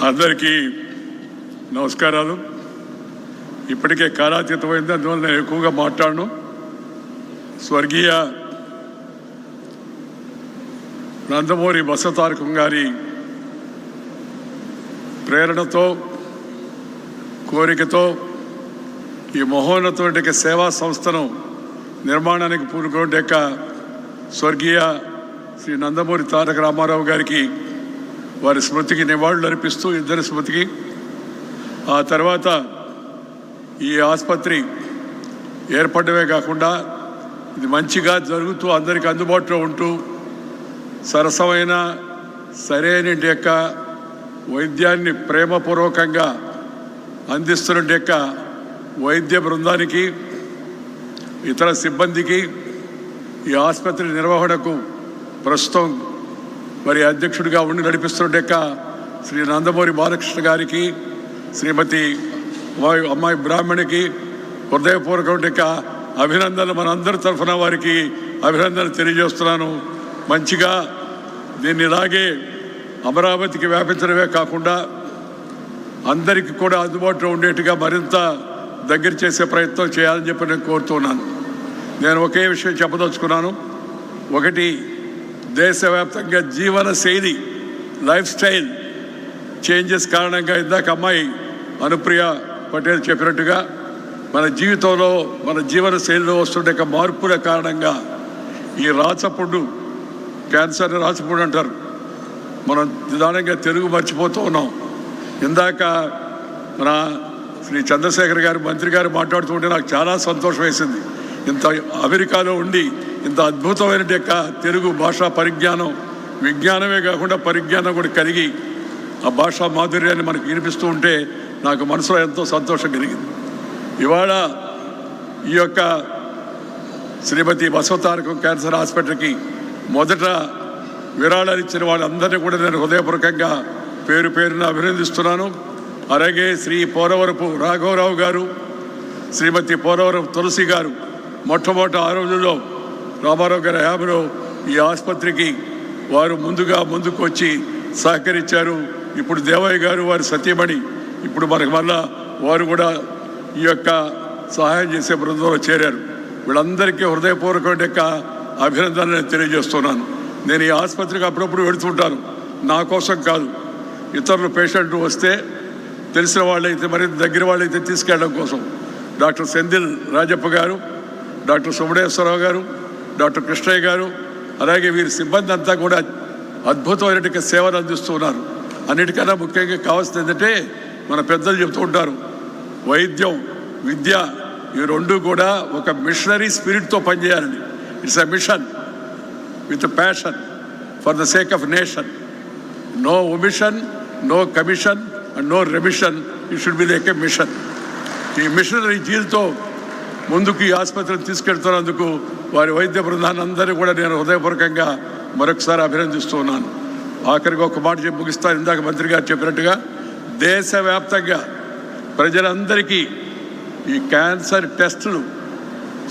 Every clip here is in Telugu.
అందరికీ నమస్కారాలు. ఇప్పటికే కాలాతీతమైంది, అందువల్ల నేను ఎక్కువగా మాట్లాడను. స్వర్గీయ నందమూరి బసవతారకం గారి ప్రేరణతో, కోరికతో ఈ మహోన్నతమైన సేవా సంస్థను నిర్మాణానికి పూనుకున్న స్వర్గీయ శ్రీ నందమూరి తారక రామారావు గారికి వారి స్మృతికి నివాళులు అర్పిస్తూ, ఇద్దరి స్మృతికి, ఆ తర్వాత ఈ ఆసుపత్రి ఏర్పడమే కాకుండా ఇది మంచిగా జరుగుతూ అందరికీ అందుబాటులో ఉంటూ సరసమైన సరైన వైద్యాన్ని ప్రేమపూర్వకంగా అందిస్తున్న వైద్య బృందానికి, ఇతర సిబ్బందికి, ఈ ఆసుపత్రి నిర్వహణకు ప్రస్తుతం మరి అధ్యక్షుడిగా ఉండి నడిపిస్తున్న శ్రీ నందమూరి బాలకృష్ణ గారికి, శ్రీమతి అమ్మాయి బ్రాహ్మణికి హృదయపూర్వక అభినందనలు, మనందరి తరఫున వారికి అభినందనలు తెలియజేస్తున్నాను. మంచిగా దీన్ని ఇలాగే అమరావతికి వ్యాపించడమే కాకుండా అందరికీ కూడా అందుబాటులో ఉండేట్టుగా మరింత దగ్గర చేసే ప్రయత్నం చేయాలని చెప్పి నేను కోరుతున్నాను. నేను ఒకే విషయం చెప్పదలుచుకున్నాను. ఒకటి, దేశవ్యాప్తంగా జీవన శైలి, లైఫ్ స్టైల్ చేంజెస్ కారణంగా ఇందాక అమ్మాయి అనుప్రియ పటేల్ చెప్పినట్టుగా మన జీవితంలో, మన జీవన శైలిలో వస్తుండే మార్పుల కారణంగా ఈ రాచపుండు, క్యాన్సర్ రాచపుండు అంటారు, మనం నిదానంగా తెలుగు మర్చిపోతూ ఉన్నాం. ఇందాక మన శ్రీ చంద్రశేఖర్ గారు, మంత్రి గారు మాట్లాడుతుంటే నాకు చాలా సంతోషం వేసింది. ఇంత అమెరికాలో ఉండి ఇంత అద్భుతమైన తెలుగు భాషా పరిజ్ఞానం, విజ్ఞానమే కాకుండా పరిజ్ఞానం కూడా కలిగి ఆ భాషా మాధుర్యాన్ని మనకు వినిపిస్తూ ఉంటే నాకు మనసులో ఎంతో సంతోషం కలిగింది. ఇవాళ ఈ యొక్క శ్రీమతి బసవతారకం క్యాన్సర్ హాస్పిటల్కి మొదట విరాళాలు ఇచ్చిన వాళ్ళందరినీ కూడా నేను హృదయపూర్వకంగా పేరు పేరున అభినందిస్తున్నాను. అలాగే శ్రీ పోలవరపు రాఘవరావు గారు, శ్రీమతి పోలవరపు తులసి గారు మొట్టమొదటి ఆ రోజుల్లో రామారావు గారి హయాంలో ఈ ఆసుపత్రికి వారు ముందుకు వచ్చి సహకరించారు. ఇప్పుడు దేవయ్య గారు, వారి సతీమణి ఇప్పుడు మనకు మళ్ళా వారు కూడా ఈ యొక్క సహాయం చేసే బృందంలో చేరారు. వీళ్ళందరికీ హృదయపూర్వకమైన అభినందనలు నేను తెలియజేస్తున్నాను. నేను ఈ ఆసుపత్రికి అప్పుడప్పుడు వెళుతుంటాను, నా కోసం కాదు, ఇతరులు పేషెంట్లు వస్తే తెలిసిన వాళ్ళైతే, మరి దగ్గర వాళ్ళైతే తీసుకెళ్ళడం కోసం. డాక్టర్ సెంధిల్ రాజప్ప గారు, డాక్టర్ సుబ్రహ్మణ్యేశ్వరరావు గారు, డాక్టర్ కృష్ణయ్య గారు, అలాగే వీరి సిబ్బంది అంతా కూడా అద్భుతమైన సేవలు అందిస్తున్నారు. అన్నిటికన్నా ముఖ్యంగా కావాల్సింది ఏంటంటే, మన పెద్దలు చెప్తూ ఉంటారు, వైద్యం, విద్య ఈ రెండు కూడా ఒక మిషనరీ స్పిరిట్తో పనిచేయాలని. It's a mission with passion for the sake of nation. No omission, no commission and no remission. It should be like a mission. ఈ మిషనరీ జీల్తో ముందుకు ఈ ఆసుపత్రిని తీసుకెళ్తున్నందుకు వారి వైద్య బృందాన్ని అందరినీ కూడా నేను హృదయపూర్వకంగా మరొకసారి అభినందిస్తూ ఉన్నాను. ఆఖరికి ఒక మాట చెప్పి ముగిస్తాను. ఇందాక మంత్రి గారు చెప్పినట్టుగా దేశవ్యాప్తంగా ప్రజలందరికీ ఈ క్యాన్సర్ టెస్టులు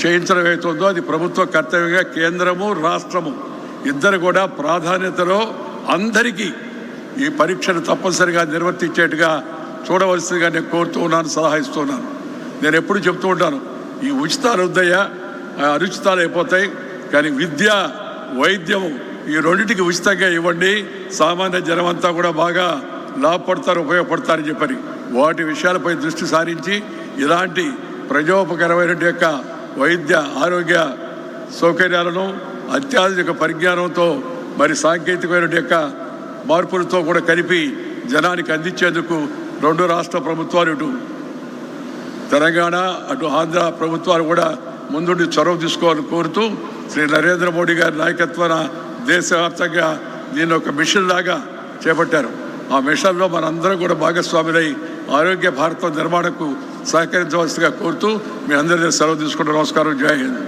చేయించడం అవుతుందో అది ప్రభుత్వ కర్తవ్యంగా కేంద్రము, రాష్ట్రము ఇద్దరు కూడా ప్రాధాన్యతలో అందరికీ ఈ పరీక్షను తప్పనిసరిగా నిర్వర్తించేట్టుగా చూడవలసిందిగా నేను కోరుతూ ఉన్నాను, సలహా ఇస్తున్నాను. నేను ఎప్పుడు చెప్తూ ఉంటాను, ఈ ఉచితాలు వద్దయ్యా, అనుచితాలు అయిపోతాయి, కానీ విద్య, వైద్యము ఈ రెండింటికి ఉచితంగా ఇవ్వండి, సామాన్య జనం అంతా కూడా బాగా లాభపడతారు, ఉపయోగపడతారని చెప్పని వాటి విషయాలపై దృష్టి సారించి ఇలాంటి ప్రజోపకరమైన వైద్య ఆరోగ్య సౌకర్యాలను అత్యాధునిక పరిజ్ఞానంతో మరి సాంకేతికమైన మార్పులతో కూడా కలిపి జనానికి అందించేందుకు రెండు రాష్ట్ర ప్రభుత్వాలు, ఇటు తెలంగాణ అటు ఆంధ్ర ప్రభుత్వాలు కూడా ముందుండి చొరవ తీసుకోవాలని కోరుతూ, శ్రీ నరేంద్ర మోడీ గారి నాయకత్వాన దేశవ్యాప్తంగా దీన్ని ఒక మిషన్ లాగా చేపట్టారు. ఆ మిషన్లో మనందరం కూడా భాగస్వాములై ఆరోగ్య భారత నిర్మాణకు సహకరించవలసిందిగా కోరుతూ మీ అందరి సెలవు తీసుకుంటూ నమస్కారం. జై హింద్.